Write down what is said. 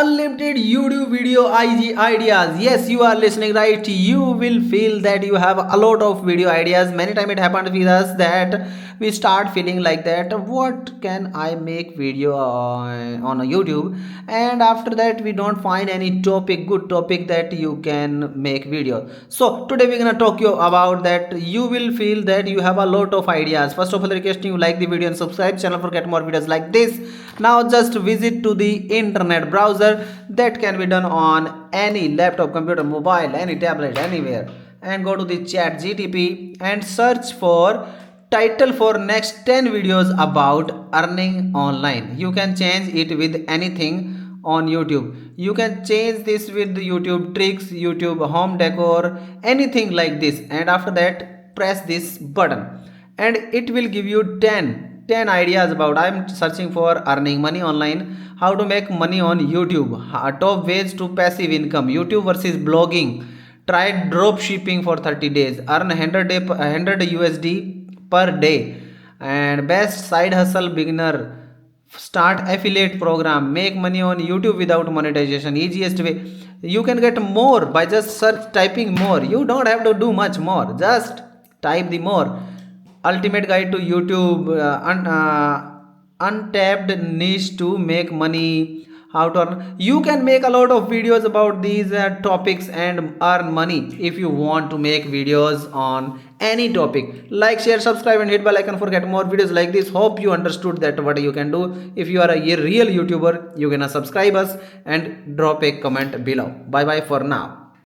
unlimited YouTube video IG ideas. Yes, you are listening right. You will feel that you have a lot of video ideas. Many time it happens with us that we start feeling like that. What can I make video on a YouTube? And after that, we don't find any topic, good topic that you can make video. So today we're gonna talk you about that. You will feel that you have a lot of ideas. First of all, requesting you like the video and subscribe channel for get more videos like this. Now just visit to the internet browser that can be done on any laptop, computer, mobile, any tablet, anywhere, and go to the chat GTP and search for title for next 10 videos about earning online. You can change it with anything on YouTube. You can change this with YouTube tricks, YouTube home decor, anything like this, and after that press this button and it will give you 10 ideas about. I'm searching for earning money online, how to make money on YouTube, top ways to passive income, YouTube versus blogging, try drop shipping for 30 days, earn 100 USD per day, and best side hustle beginner, start affiliate program, make money on YouTube without monetization, easiest way. You can get more by just search typing more. You don't have to do much more, just type the more. Ultimate guide to YouTube, untapped niche to make money, how to earn. You can make a lot of videos about these topics and earn money if you want to make videos on any topic. Like, share, subscribe and hit bell icon for get more videos like this. Hope you understood that what you can do. If you are a real YouTuber, you can subscribe us and drop a comment below. Bye bye for now.